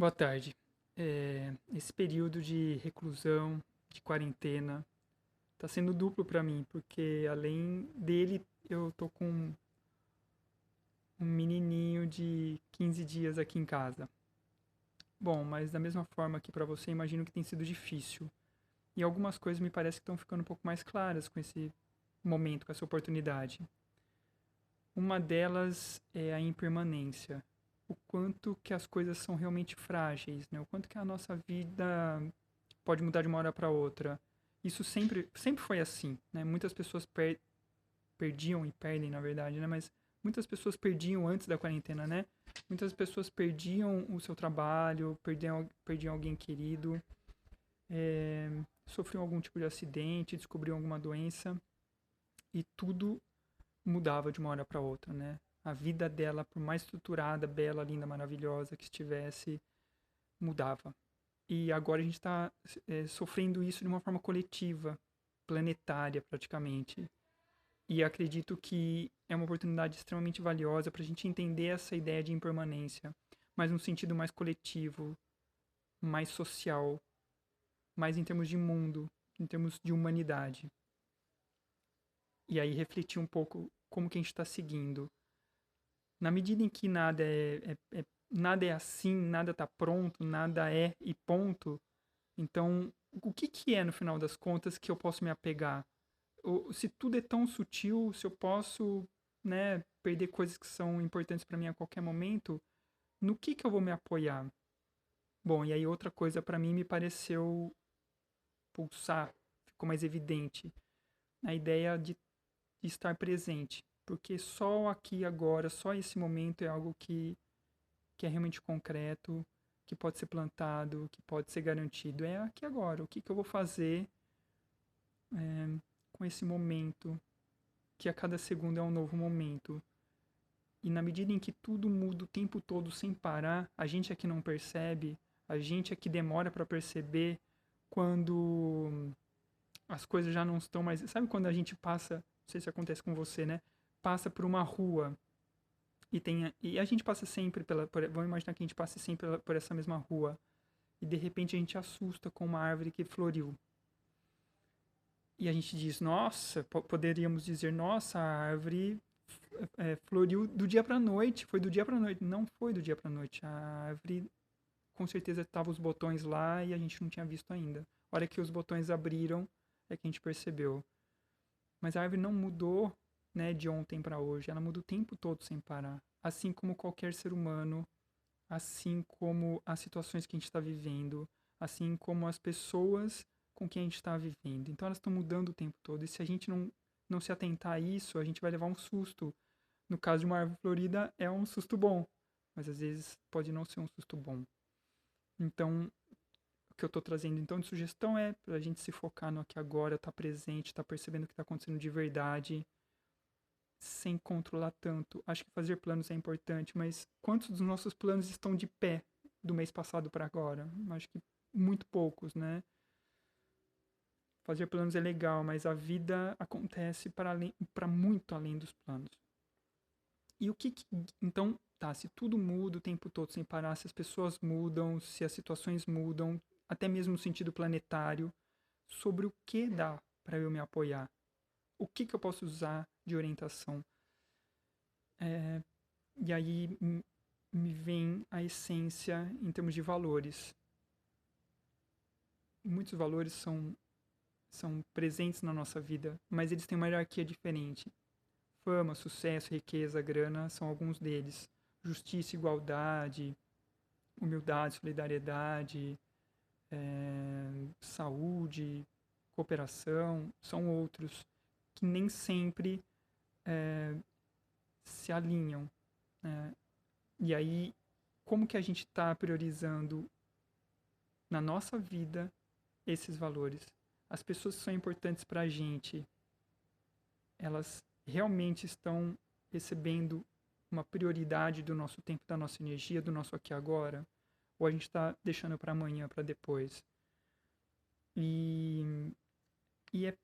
Boa tarde. Esse período de reclusão, de quarentena, tá sendo duplo pra mim, porque além dele, eu tô com um menininho de 15 dias aqui em casa. Bom, mas da mesma forma que pra você, imagino que tem sido difícil. E algumas coisas me parece que estão ficando um pouco mais claras com esse momento, com essa oportunidade. Uma delas é a impermanência. O quanto que as coisas são realmente frágeis, né? O quanto que a nossa vida pode mudar de uma hora para outra. Isso sempre foi assim, né? Muitas pessoas perdiam e perdem, na verdade, né? Mas muitas pessoas perdiam antes da quarentena, né? Muitas pessoas perdiam o seu trabalho, perdiam alguém querido, sofriam algum tipo de acidente, descobriam alguma doença e tudo mudava de uma hora para outra, né? A vida dela, por mais estruturada, bela, linda, maravilhosa que estivesse, mudava. E agora a gente está sofrendo isso de uma forma coletiva, planetária praticamente. E acredito que é uma oportunidade extremamente valiosa para a gente entender essa ideia de impermanência, mas num sentido mais coletivo, mais social, mais em termos de mundo, em termos de humanidade. E aí refletir um pouco como que a gente está seguindo. Na medida em que nada é assim, nada está pronto, nada é e ponto, então o que, que é no final das contas que eu posso me apegar? Se tudo é tão sutil, se eu posso, né, perder coisas que são importantes para mim a qualquer momento, no que eu vou me apoiar? Bom, e aí outra coisa para mim me pareceu pulsar, ficou mais evidente, a ideia de estar presente, porque só aqui agora, só esse momento é algo que é realmente concreto, que pode ser plantado, que pode ser garantido. É aqui agora, o que, que eu vou fazer com esse momento, que a cada segundo é um novo momento. E na medida em que tudo muda o tempo todo sem parar, a gente é que não percebe, a gente é que demora para perceber quando as coisas já não estão mais. Sabe quando a gente passa, não sei se acontece com você, né? Passa por uma rua e a gente passa sempre vamos imaginar que a gente passe sempre por essa mesma rua e de repente a gente assusta com uma árvore que floriu. E a gente diz, nossa, poderíamos dizer, nossa, a árvore floriu do dia para noite, foi do dia para noite. Não foi do dia para noite. A árvore, com certeza, tava os botões lá e a gente não tinha visto ainda. A hora que os botões abriram, é que a gente percebeu. Mas a árvore não mudou, né, de ontem para hoje. Ela muda o tempo todo sem parar. Assim como qualquer ser humano, assim como as situações que a gente está vivendo, assim como as pessoas com quem a gente está vivendo. Então elas estão mudando o tempo todo. E se a gente não se atentar a isso, a gente vai levar um susto. No caso de uma árvore florida, é um susto bom, mas às vezes pode não ser um susto bom. Então, o que eu estou trazendo então de sugestão é para a gente se focar no aqui agora, estar presente, estar percebendo o que está acontecendo de verdade, sem controlar tanto. Acho que fazer planos é importante, mas quantos dos nossos planos estão de pé do mês passado para agora? Acho que muito poucos, né? Fazer planos é legal, mas a vida acontece para muito além dos planos. E o que, que. Então, tá, se tudo muda o tempo todo sem parar, se as pessoas mudam, se as situações mudam, até mesmo no sentido planetário, sobre o que dá para eu me apoiar? O que, que eu posso usar de orientação? E aí me vem a essência em termos de valores. Muitos valores são presentes na nossa vida, mas eles têm uma hierarquia diferente. Fama, sucesso, riqueza, grana são alguns deles. Justiça, igualdade, humildade, solidariedade, saúde, cooperação, são outros que nem sempre se alinham. Né? E aí, como que a gente está priorizando na nossa vida esses valores? As pessoas que são importantes para a gente, elas realmente estão recebendo uma prioridade do nosso tempo, da nossa energia, do nosso aqui e agora? Ou a gente está deixando para amanhã, para depois? E, e é,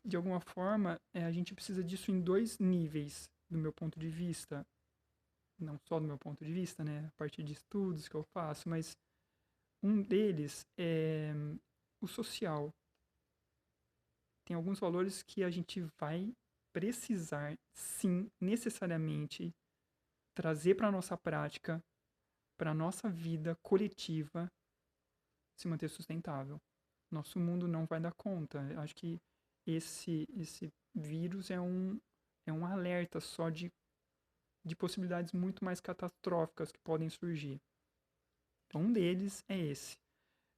de alguma forma, a gente precisa disso em dois níveis, do meu ponto de vista. Não só do meu ponto de vista, né? A partir de estudos que eu faço, mas Um deles é o social. Tem alguns valores que a gente vai precisar, sim, necessariamente, trazer para a nossa prática, para a nossa vida coletiva, se manter sustentável. Nosso mundo não vai dar conta. Acho que esse vírus é um alerta só de possibilidades muito mais catastróficas que podem surgir. Então, um deles é esse.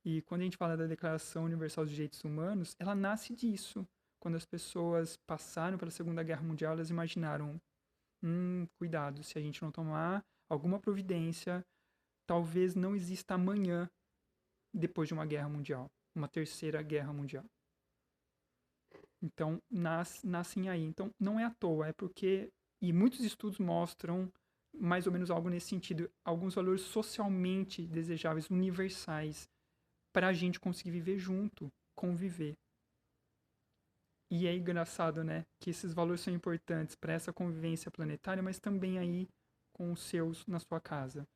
E quando a gente fala da Declaração Universal dos Direitos Humanos, ela nasce disso. Quando as pessoas passaram pela Segunda Guerra Mundial, elas imaginaram: cuidado, se a gente não tomar alguma providência, talvez não exista amanhã depois de uma guerra mundial, uma terceira guerra mundial. Então, nascem aí. Então, não é à toa, é porque... E muitos estudos mostram mais ou menos algo nesse sentido. Alguns valores socialmente desejáveis, universais, para a gente conseguir viver junto, conviver. E é engraçado, né? Que esses valores são importantes para essa convivência planetária, mas também aí com os seus na sua casa.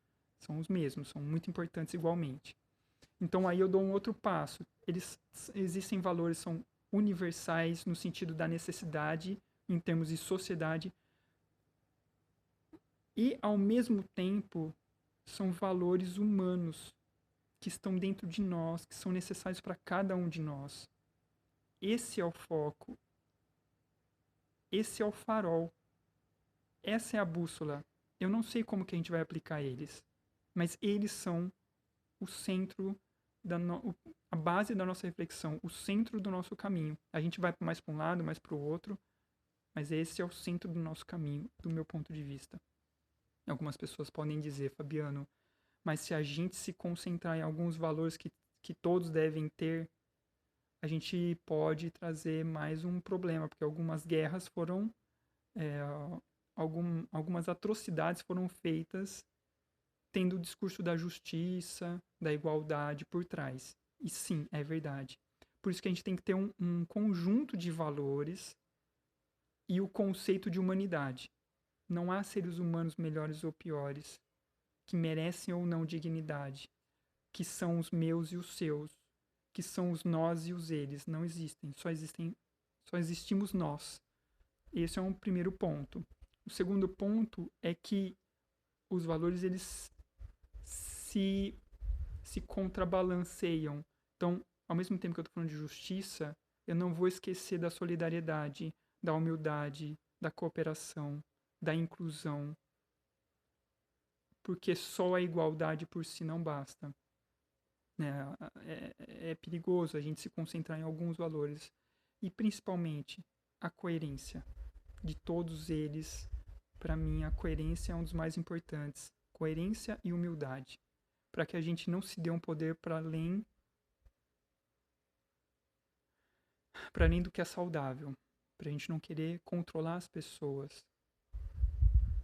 São os mesmos, são muito importantes igualmente. Então aí eu dou um outro passo. Existem valores, são universais no sentido da necessidade em termos de sociedade e ao mesmo tempo são valores humanos que estão dentro de nós, que são necessários para cada um de nós. Esse é o foco. Esse é o farol. Essa é a bússola. Eu não sei como que a gente vai aplicar eles, mas eles são o centro a base da nossa reflexão, o centro do nosso caminho. A gente vai mais para um lado, mais para o outro, mas esse é o centro do nosso caminho, do meu ponto de vista. Algumas pessoas podem dizer, Fabiano, mas se a gente se concentrar em alguns valores que todos devem ter, a gente pode trazer mais um problema, porque algumas guerras foram, algumas atrocidades foram feitas tendo o discurso da justiça, da igualdade por trás. E sim, é verdade. Por isso que a gente tem que ter um conjunto de valores e o conceito de humanidade. Não há seres humanos melhores ou piores, que merecem ou não dignidade, que são os meus e os seus, que são os nós e os eles. Não existem, só existimos nós. Esse é um primeiro ponto. O segundo ponto é que os valores eles se contrabalanceiam. Então, ao mesmo tempo que eu estou falando de justiça, eu não vou esquecer da solidariedade, da humildade, da cooperação, da inclusão, porque só a igualdade por si não basta. Né? É perigoso a gente se concentrar em alguns valores. E, principalmente, a coerência de todos eles. Para mim, a coerência é um dos mais importantes. Coerência e humildade. Para que a gente não se dê um poder para além do que é saudável. Para a gente não querer controlar as pessoas.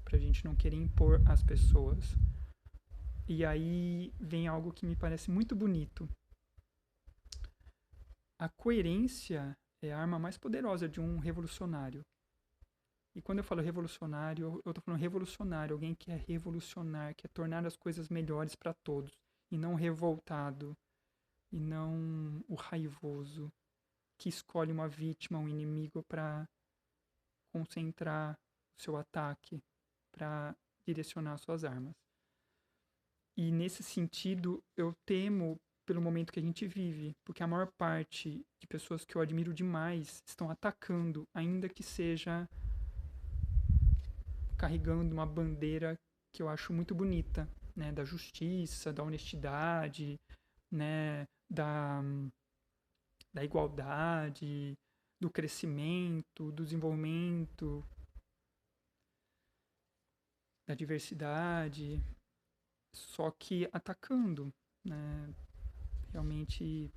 Para a gente não querer impor as pessoas. E aí vem algo que me parece muito bonito. A coerência é a arma mais poderosa de um revolucionário. E quando eu falo revolucionário, eu estou falando revolucionário, alguém que quer revolucionar, quer tornar as coisas melhores para todos, e não revoltado, e não o raivoso, que escolhe uma vítima, um inimigo para concentrar o seu ataque, para direcionar suas armas. E nesse sentido, eu temo pelo momento que a gente vive, porque a maior parte de pessoas que eu admiro demais estão atacando, ainda que seja carregando uma bandeira que eu acho muito bonita, né, da justiça, da honestidade, né, da igualdade, do crescimento, do desenvolvimento, da diversidade, só que atacando, né, realmente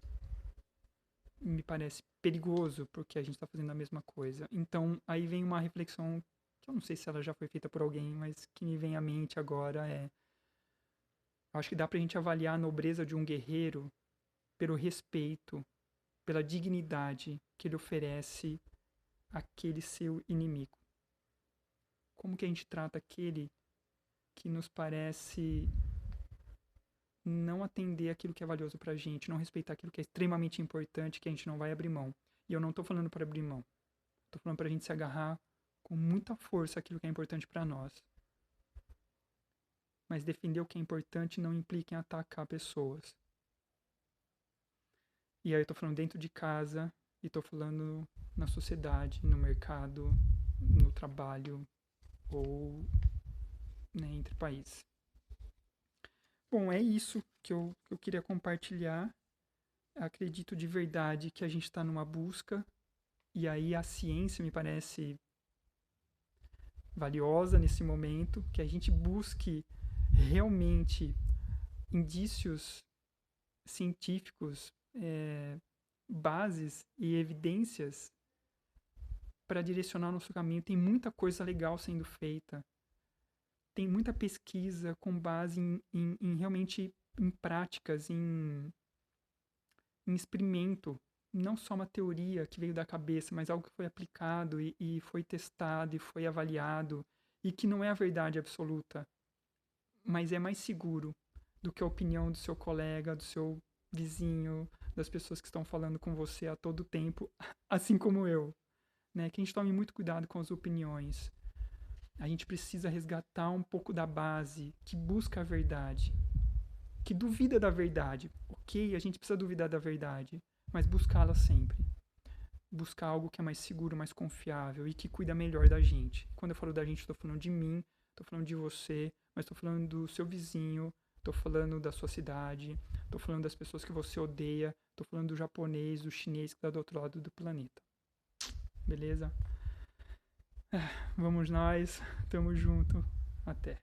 me parece perigoso, porque a gente está fazendo a mesma coisa. Então, aí vem uma reflexão que eu não sei se ela já foi feita por alguém, mas que me vem à mente agora é... Acho que dá pra gente avaliar a nobreza de um guerreiro pelo respeito, pela dignidade que ele oferece àquele seu inimigo. Como que a gente trata aquele que nos parece não atender aquilo que é valioso pra gente, não respeitar aquilo que é extremamente importante, que a gente não vai abrir mão. E eu não tô falando para abrir mão. Tô falando pra gente se agarrar com muita força aquilo que é importante pra nós. Mas defender o que é importante não implica em atacar pessoas. E aí eu tô falando dentro de casa e tô falando na sociedade, no mercado, no trabalho ou, né, entre países. Bom, é isso que eu queria compartilhar. Acredito de verdade que a gente está numa busca, e aí a ciência me parece valiosa nesse momento, que a gente busque realmente indícios científicos, bases e evidências para direcionar o nosso caminho. Tem muita coisa legal sendo feita. Tem muita pesquisa com base em realmente em práticas, em experimento. Não só uma teoria que veio da cabeça, mas algo que foi aplicado e foi testado e foi avaliado. E que não é a verdade absoluta, mas é mais seguro do que a opinião do seu colega, do seu vizinho, das pessoas que estão falando com você a todo tempo, assim como eu. Né? Que a gente tome muito cuidado com as opiniões. A gente precisa resgatar um pouco da base que busca a verdade, que duvida da verdade. Ok, a gente precisa duvidar da verdade, mas buscá-la sempre. Buscar algo que é mais seguro, mais confiável e que cuida melhor da gente. Quando eu falo da gente, estou falando de mim, estou falando de você, mas estou falando do seu vizinho, estou falando da sua cidade, estou falando das pessoas que você odeia, estou falando do japonês, do chinês que está do outro lado do planeta. Beleza? Vamos nós, tamo junto, até.